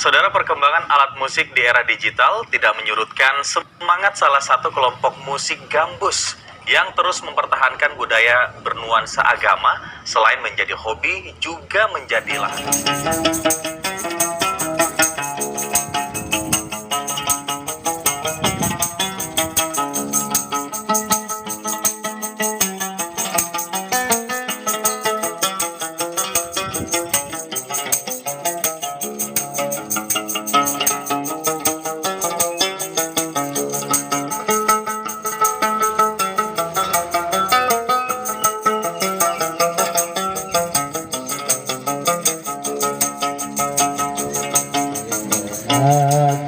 Saudara, perkembangan alat musik di era digital tidak menyurutkan semangat salah satu kelompok musik gambus yang terus mempertahankan budaya bernuansa agama. Selain menjadi hobi, juga menjadi lahan.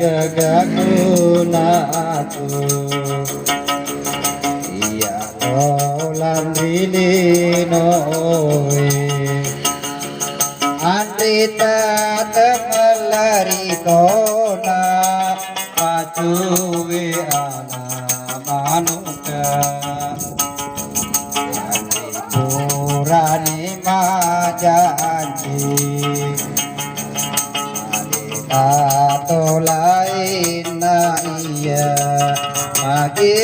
Gagakuna aku iya olam dilinoe andita temelari kona macuwe ana manuka andi purani majanji atau lain na iya magi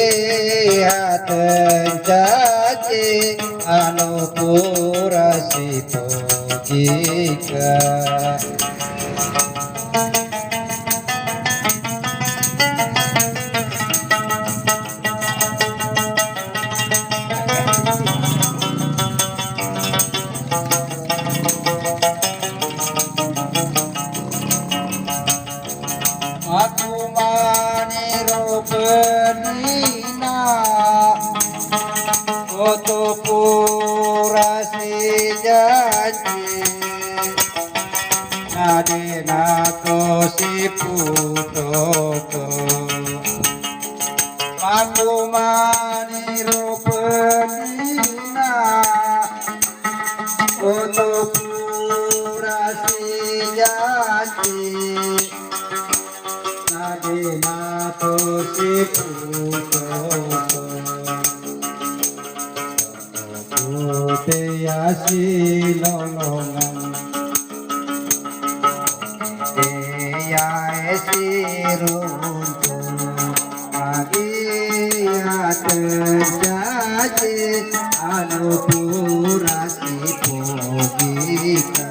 haten caci anu purasi pujika aku maniru penina foto purasi janji nadina kosi putoto aku maniru penina foto purasi janji nadina tosi putoto puteyasi lolongan puteyasi runtu agia terjadi anu purasi pogika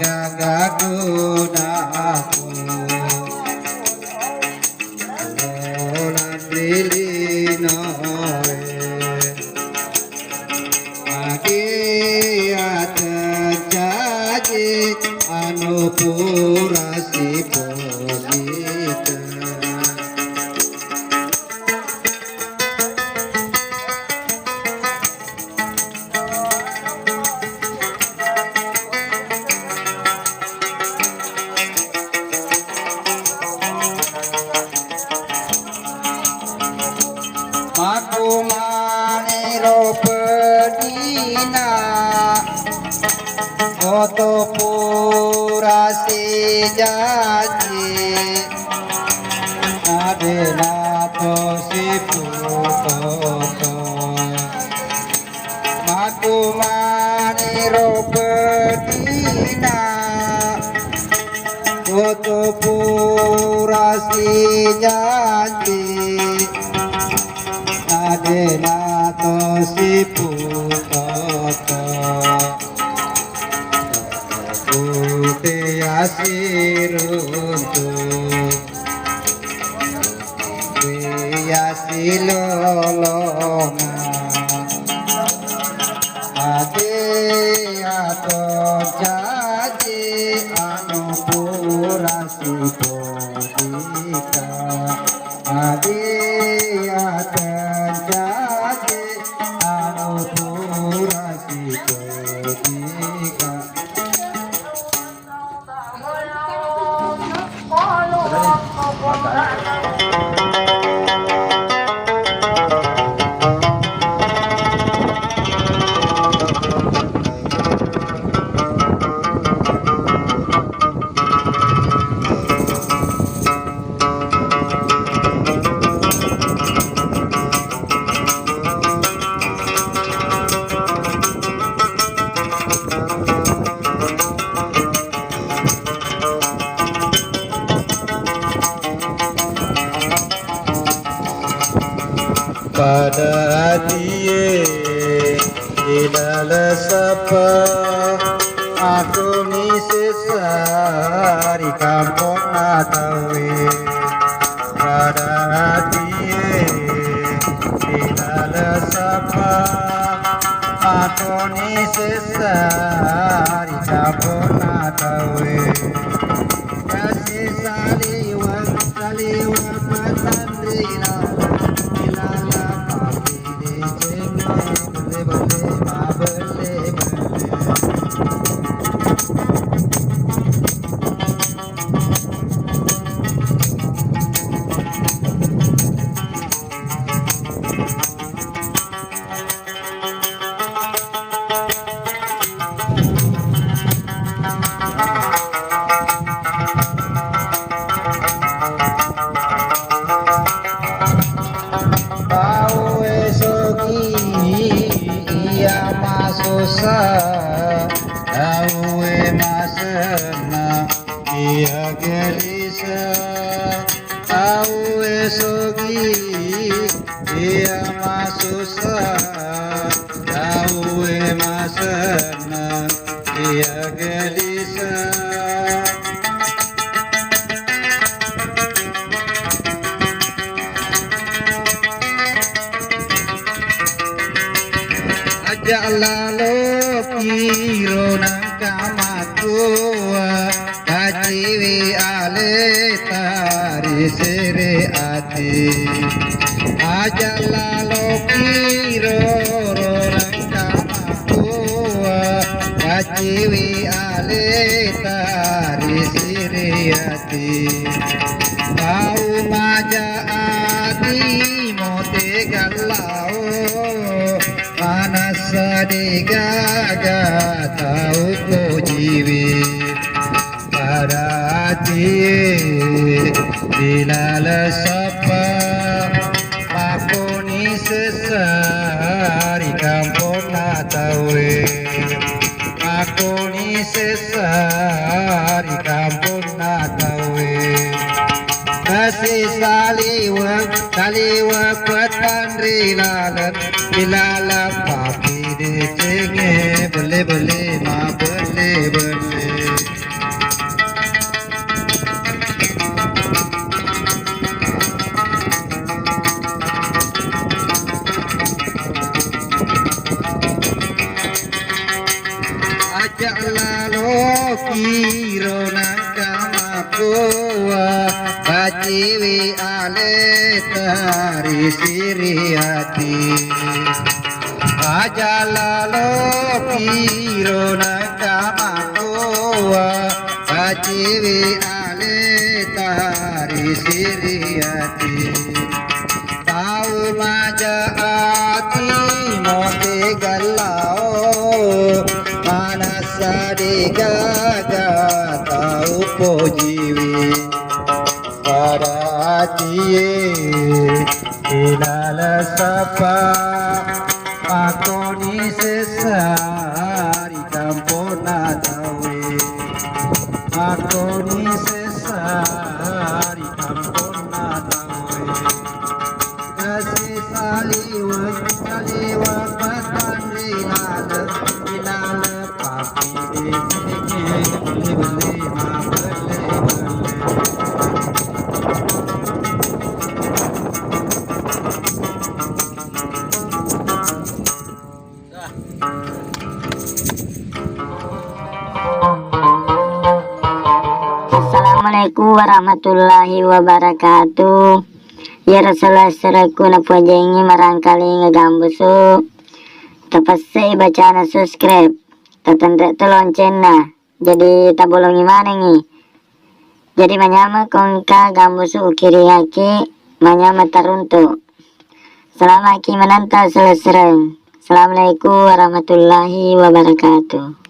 gagakuna aku olah dilinoe agia terjadi anu purasi pogika aku maniru penina foto purasi janji adena tosi putoto aku maniru penina foto purasi janji adena tosi putoto puteyasi runtuh puteyasi lolongan ade aton caci anu purasi pogika ade aton caci anu purasi pogika. pada hati ilala sapa aku ni sesari kampung natawe pada hati ilala sapa aku ni sesari kampung natawe kasih saliwa patandrila ilala papi de jenge bele bele ma bele Bau esoki ia masusa Bau masena ia gelisa Bau esoki ia masusa Bau masena ia gelisa Jalalo kiro nangkamatua kaciwi ale tari sere ati Ajalalo kiro nangkamatua kaciwi ale tari sere ati Kau maja ati mote galau Manasa gaga tahu ko jiwi pada hati dilala sapa aku ni sesari kampung natawe aku ni sesari kampung natawe kasih saliwa patandrila ilala papi de jenge bele bele ma bele bele Ajalalo kiro nangkamakoa kaciwi ale tari siri hati Ajalalo kiro nangkamakoa kaciwi ale tari siri hati Tau maja ati mote galau Manasa gaga tau po jiwi pada hati ilala sapa aku ni sesari kampung natawe aku ni sesari kampung natawe kasih saliwa patandrila ilala papi de jenge bele bele ma bele Assalamualaikum warahmatullahi wabarakatuh. Ya Rasulullah seraku na pujengi marangkali ngegambusu. Tapasai bacaan subscribe. Tatanda lonceng na. Jadi tabolongi mana ngi. Jadi manyama kongka gambusu ukiri haki manyama taruntu. Selama ki menanta selesai. Assalamualaikum warahmatullahi wabarakatuh.